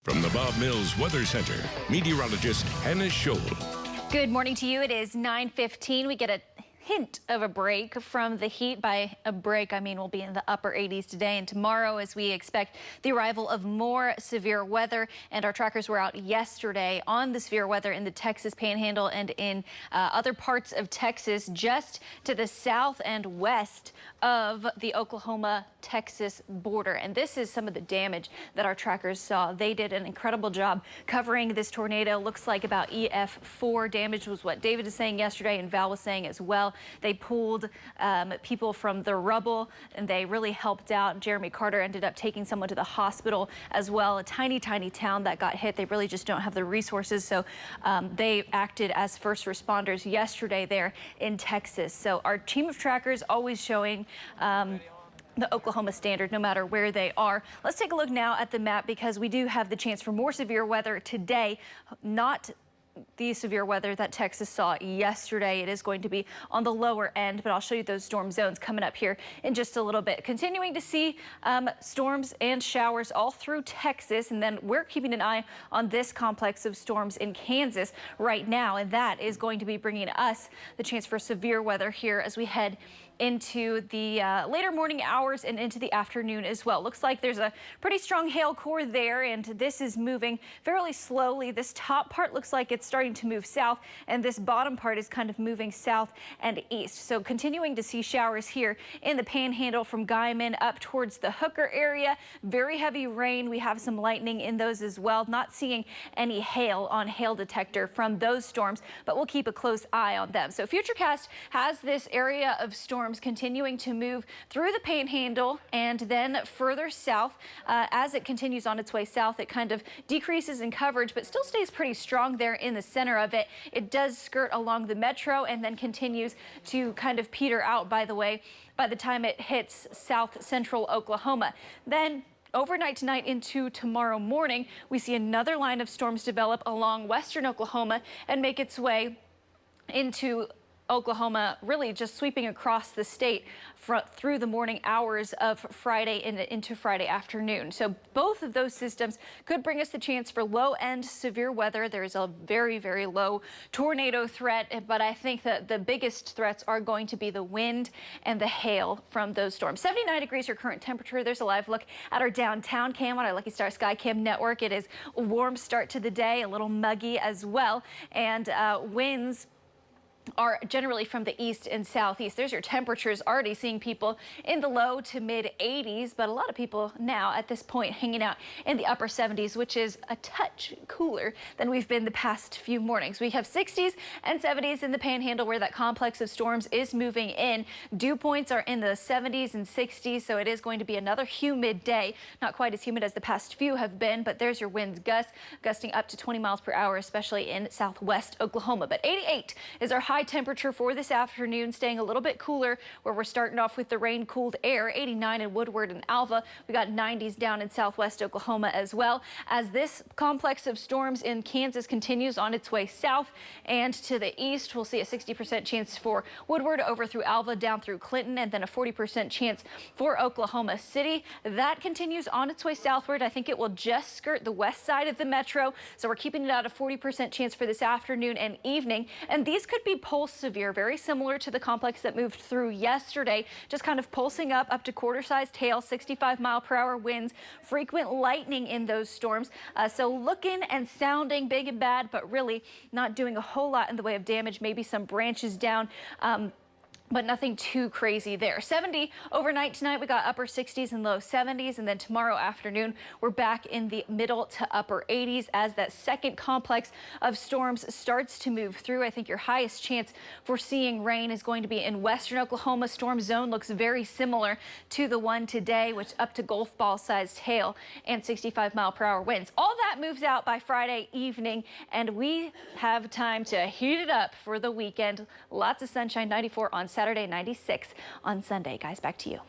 From the Bob Mills Weather Center, meteorologist Hannah Scholl. Good morning to you. It is 9:15. We get a hint of a break from the heat. By a break, I mean we'll be in the upper 80s today and tomorrow as we expect the arrival of more severe weather. And our trackers were out yesterday on the severe weather in the Texas Panhandle and in other parts of Texas, just to the south and west of the Oklahoma-Texas border. And this is some of the damage that our trackers saw. They did an incredible job covering this tornado. Looks like about EF4 damage was what David is saying yesterday and Val was saying as well. They pulled people from the rubble and they really helped out. Jeremy Carter ended up taking someone to the hospital as well. A tiny town that got hit. They really just don't have the resources. So they acted as first responders yesterday there in Texas. So our team of trackers always showing the Oklahoma standard, no matter where they are. Let's take a look now at the map because we do have the chance for more severe weather today. Not the severe weather that Texas saw yesterday. It is going to be on the lower end, but I'll show you those storm zones coming up here in just a little bit. Continuing to see storms and showers all through Texas, and then we're keeping an eye on this complex of storms in Kansas right now, and that is going to be bringing us the chance for severe weather here as we head into the later morning hours and into the afternoon as well. Looks like there's a pretty strong hail core there, and this is moving fairly slowly. This top part looks like it's starting to move south, and this bottom part is kind of moving south and east. So continuing to see showers here in the Panhandle from Guyman up towards the Hooker area. Very heavy rain. We have some lightning in those as well. Not seeing any hail on hail detector from those storms, but we'll keep a close eye on them. So Futurecast has this area of storms continuing to move through the Panhandle and then further south. As it continues on its way south, it kind of decreases in coverage, but still stays pretty strong there in the center of it. It does skirt along the metro and then continues to kind of peter out, by the way, by the time it hits south central Oklahoma. Then overnight tonight into tomorrow morning, we see another line of storms develop along western Oklahoma and make its way into Oklahoma, really just sweeping across the state through the morning hours of Friday and into Friday afternoon. So both of those systems could bring us the chance for low-end severe weather. There's a very low tornado threat, but I think that the biggest threats are going to be the wind and the hail from those storms. 79 degrees your current temperature. There's a live look at our downtown cam on our Lucky Star Sky Cam network. It is a warm start to the day, a little muggy as well, and winds are generally from the east and southeast. There's your temperatures, already seeing people in the low to mid 80s, but a lot of people now at this point hanging out in the upper 70s, which is a touch cooler than we've been the past few mornings. We have 60s and 70s in the Panhandle where that complex of storms is moving in. Dew points are in the 70s and 60s, so it is going to be another humid day. Not quite as humid as the past few have been, but there's your winds gusting up to 20 miles per hour, especially in southwest Oklahoma. But 88 is our high temperature for this afternoon, staying a little bit cooler where we're starting off with the rain cooled air. 89 in Woodward and Alva. We got 90s down in southwest Oklahoma as well, as this complex of storms in Kansas continues on its way south and to the east. We'll see a 60% chance for Woodward over through Alva down through Clinton, and then a 40% chance for Oklahoma City. That continues on its way southward. I think it will just skirt the west side of the metro, so we're keeping it at a 40% chance for this afternoon and evening, and these could be pulse severe, very similar to the complex that moved through yesterday, just kind of pulsing up to quarter-sized hail, 65-mile-per-hour winds, frequent lightning in those storms. So looking and sounding big and bad, but really not doing a whole lot in the way of damage. Maybe some branches down, but nothing too crazy there. 70 overnight tonight. We got upper 60s and low 70s, and then tomorrow afternoon we're back in the middle to upper 80s as that second complex of storms starts to move through. I think your highest chance for seeing rain is going to be in western Oklahoma. Storm zone looks very similar to the one today, which up to golf ball sized hail and 65-mile-per-hour winds. All that moves out by Friday evening, and we have time to heat it up for the weekend. Lots of sunshine, 94 on Saturday, 96 on Sunday. Guys, back to you.